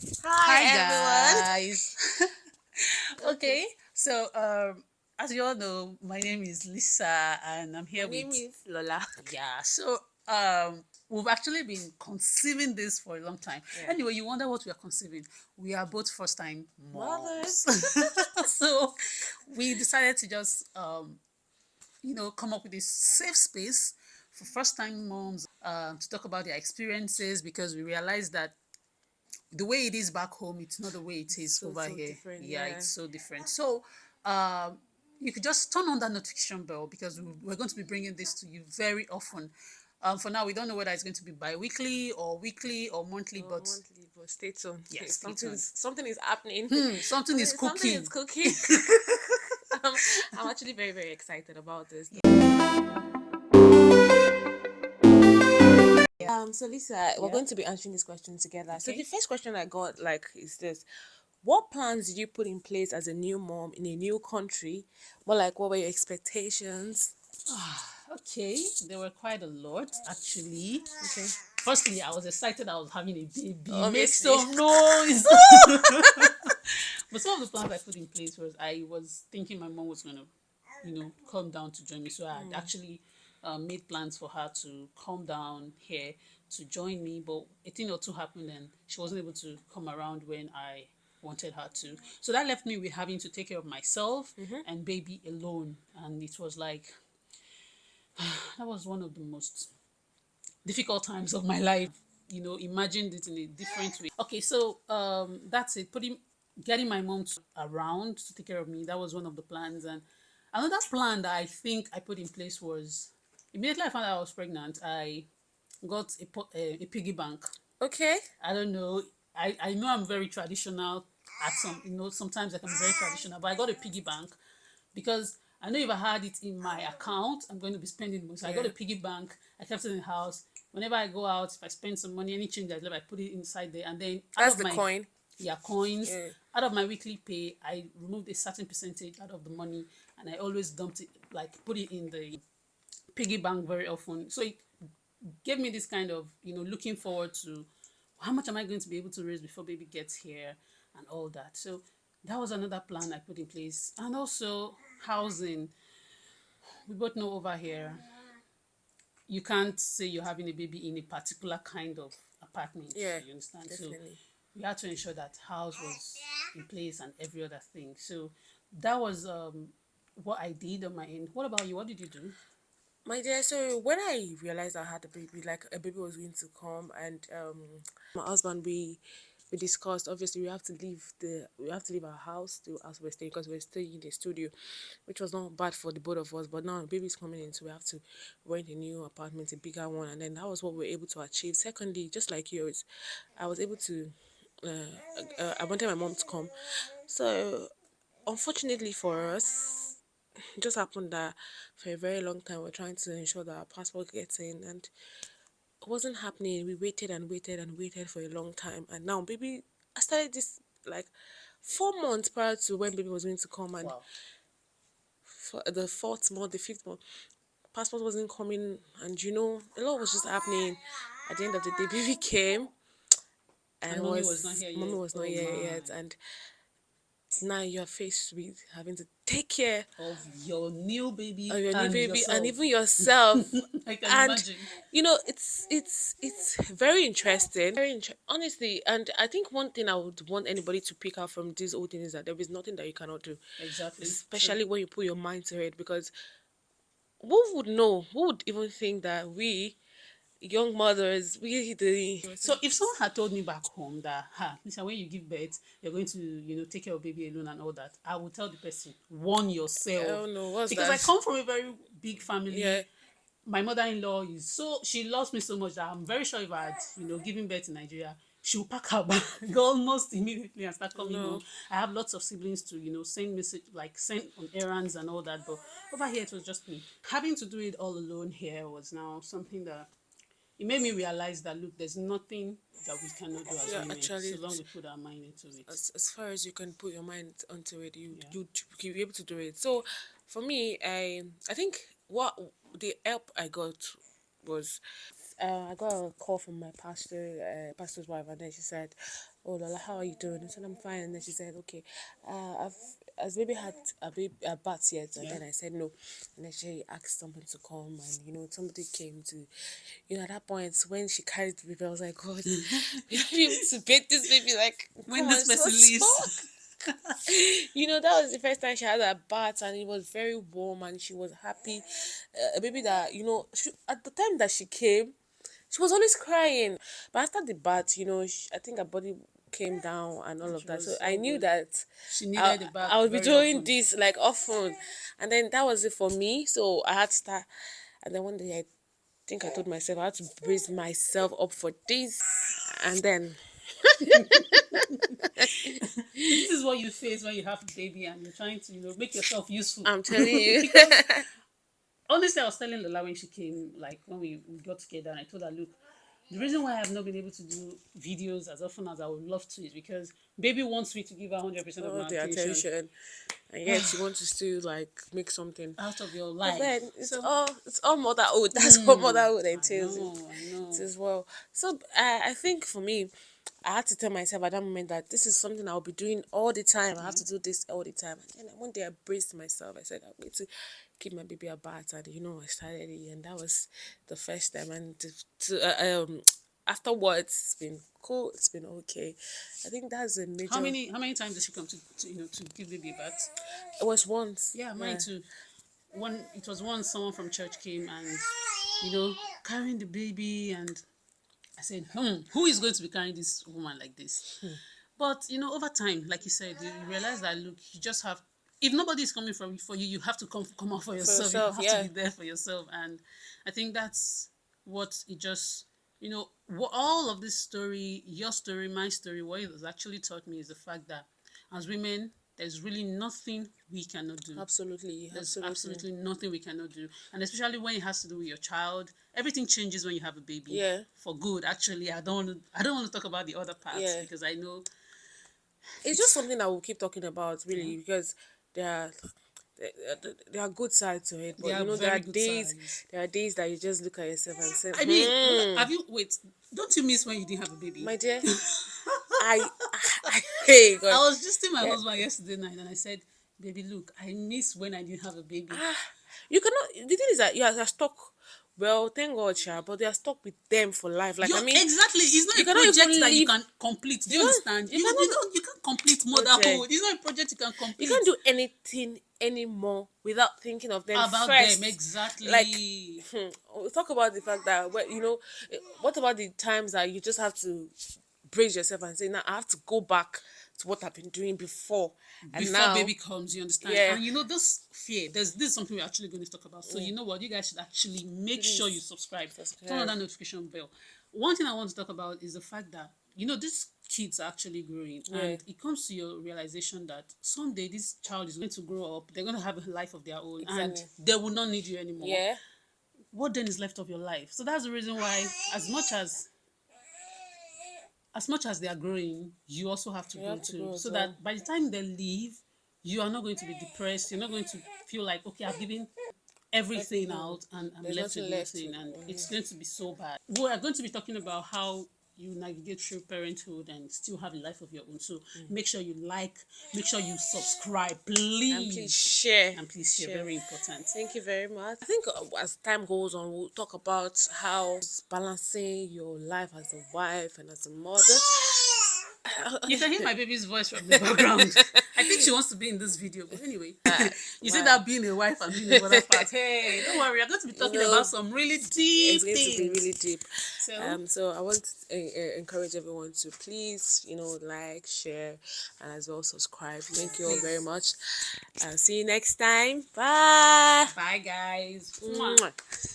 Hi Hi everyone. guys. Okay. Okay, so as you all know, my name is Lisa and I'm My here name with is Lola. we've actually been conceiving this for a long time. Yeah. Anyway, you wonder what we are conceiving. We are both first time moms. Mothers. So we decided to just come up with this safe space for first time moms to talk about their experiences because we realized that the way it is back home, it's not the way it is So over so here. different. Yeah, Yeah. it's so different. So, you could just turn on that notification bell because we're going to be bringing this to you very often. For now, we don't know whether it's going to be bi-weekly or weekly or monthly, Oh, but monthly, but stay tuned. yeah, stay Something tuned. is something is happening. Something is Something is cooking. cooking. I'm actually very very excited about this. So Lisa, we're Yeah. going to be answering this question together. So the Okay. first question I got is this: what plans did you put in place as a new mom in a new country? More like, what were your expectations? Okay. There were quite a lot actually. Okay. Firstly, I was excited I was having a baby. Make Obviously. some noise. But some of the plans I put in place was I was thinking my mom was gonna, come down to join me. So I had actually made plans for her to come down here to join me. But a thing or two happened, and she wasn't able to come around when I wanted her to. So that left me with having to take care of myself and baby alone, and it was like that was one of the most difficult times of my life. Imagined it in a different way. Okay, so that's it. Getting my mom around to take care of me. That was one of the plans. And another plan that I think I put in place was immediately I found out I was pregnant. I got a piggy bank. Okay. I don't know. I know I'm very traditional at sometimes I can be very traditional, but I got a piggy bank because I know if I had it in my account, I'm going to be spending more. So I got Yeah. a piggy bank. I kept it in the house. Whenever I go out, if I spend some money, any change I left, I put it inside there. And then out That's of the my coin. coins, Yeah. out of my weekly pay, I removed a certain percentage out of the money, and I always dumped it, like put it in the piggy bank very often. So it gave me this kind of looking forward to how much am I going to be able to raise before baby gets here and all that. So that was another plan I put in place. And also housing. We both know over here you can't say you're having a baby in a particular kind of apartment. Yeah. You understand? So Definitely. we had to ensure that house was in place and every other thing. So that was what I did on my end. What about you? What did you do? My dear, so when I realized I had a baby, like a baby was going to come, and my husband, we discussed. Obviously, we have to leave our house, the house we're staying, because we're staying in the studio, which was not bad for the both of us. But now the baby's coming in, so we have to rent a new apartment, a bigger one, and then that was what we were able to achieve. Secondly, just like yours, I was able to. I wanted my mom to come, so unfortunately for us, it just happened that for a very long time we're trying to ensure that our passport gets in, and it wasn't happening. We waited and waited and waited for a long time, and now baby, I started this like 4 months prior to when baby was going to come, and Wow. for the fourth month, the fifth month, passport wasn't coming, and a lot was just happening. At the end of the day, baby came, and And mommy was not here mommy yet. was not Oh here my. yet, and now you're faced with having to take care Of your new of baby your new and baby and yourself. even yourself. I can And imagine. it's very interesting, honestly. And I think one thing I would want anybody to pick out from this whole thing is that there is nothing that you cannot do, Exactly. True. especially when you put your mind to it. Because who would even think that we young mothers, we the So if someone had told me back home that, listen, when you give birth, you're going to, take care of baby alone and all that, I would tell the person, warn yourself. oh no, what's Because I that? come from a very big Yeah. family. My mother-in-law she loves me so much that I'm very sure if I had, given birth in Nigeria, she will pack her bag almost immediately and start coming No. home. I have lots of siblings to, send on errands and all that. But over here, it was just me. Having to do it all alone here was now something that it made me realize that look, there's nothing that we cannot do as Yeah, women actually, so long we put our mind into it. as far as you can put your mind onto it, Yeah. you'll be able to do it. So for me, I think what the help I got was I got a call from my pastor's wife, and then she said, "Oh, Lola, how are you doing?" I said, "I'm fine." And then she said, "Okay, I've has baby had a bath yet?" And then I said, "No." And then she asked someone to come, and somebody came to, at that point when she carried the baby, I was like, "God, we have been able to bathe this baby. Like, When come on, this it's not person small." leaves. That was the first time she had a bath, and it was very warm, and she was happy. A baby that, at the time that she came, she was always crying. But after the bath, I think her body came down and all of She that. So was I all knew good. that She I, needed the bath I would be very doing often. this like often. And then that was it for me. So I had to start. And then one day I think I told myself I had to brace myself up for this. And then So this is what you face when you have a baby and you're trying to, make yourself useful. I'm telling you. Because honestly, I was telling Lola when she came, like when we got together, and I told her, look, the reason why I have not been able to do videos as often as I would love to is because baby wants me to give her 100% of All my the attention attention. And yet you want to still like make something. out of your But then life. So, it's all motherhood. That's what motherhood I entails. know, I It know. as well. So I think for me, I had to tell myself at that moment that this is something I'll be doing all the time. I have to do this all the time. And then one day I braced myself. I said I'm going to give my baby a bath, and I started it, and that was the first time. And afterwards, it's been cool. It's been okay. I think that's a How major. many times did she come to give baby a bath? It was once. Yeah, mine Yeah. too. One it was once someone from church came and carrying the baby, and I said, who is going to be carrying this woman like this? But over time, like you said, you realize that look, you just have, if nobody is coming from for you, you have to come out for For yourself. You yourself, have to yeah. be there for yourself. And I think that's what it just what all of this story, your story, my story, what it has actually taught me is the fact that as women, there's really nothing we cannot do. Absolutely, There's absolutely. absolutely nothing we cannot do. And especially when it has to do with your child, everything changes when you have a baby. Yeah, For good. Actually, I don't want to talk about the other parts yeah. because I know It's just it's something that we'll keep talking about, yeah. really, because there are there are good sides to it, They but are there are very good days size. that you just look at yourself and say, I mean, Lola, have you wait, don't you miss when you didn't have a baby? my dear, I, hey I God, was just telling my yeah, husband yesterday night and I said, baby, look, I miss when I didn't have a baby. ah, you cannot. The thing is that you are stuck. Well, thank God, Sha, but they are stuck with them for life. Like, I You're mean, exactly. It's not you a cannot even project that you leave. can complete. Do You you can't. understand? You You cannot don't complete motherhood. project. It's not a project you can You complete can't do anything anymore without thinking of them about them first. Like, exactly. we'll talk about the fact that, what about the times that you just have to brace yourself and say, now I have to go back to what I've been doing before, and Before now, baby comes, you understand? yeah, And this fear, this is something we're actually going to talk about. So you know what? You guys should actually make sure you please subscribe. Turn on subscribe. that notification bell. One thing I want to talk about is the fact that these kids are actually growing, Yeah, and it comes to your realization that someday this child is going to grow up. They're going to have a life of their own, and exactly. they will not need you anymore. Yeah, What then is left of your life? So that's the reason why, as much as they are growing, you also have to you grow have to too. grow as So well. that by the time they leave, you are not going to be depressed. You're not going to feel like, okay, I've given everything Everything. out and I'm There's left with nothing left to. nothing, and it's going to be so bad. We are going to be talking about how you navigate through parenthood and still have a life of your own. So make sure you like, make sure you subscribe, And please please. share. And please share, Share. very important. Thank you very much. I think as time goes on, we'll talk about how balancing your life as a wife and as a mother. You can hear my baby's voice from the background. I think she wants to be in this video, but anyway, you said Wow. that being a wife and being a mother part. Hey, don't worry, I'm going to be You talking know, about some really it's deep going to be things. really deep. So, So I want to encourage everyone to please, like, share, and as well subscribe. Thank you all very please. much. See you next time. Bye. Bye, guys. Mwah. Mwah.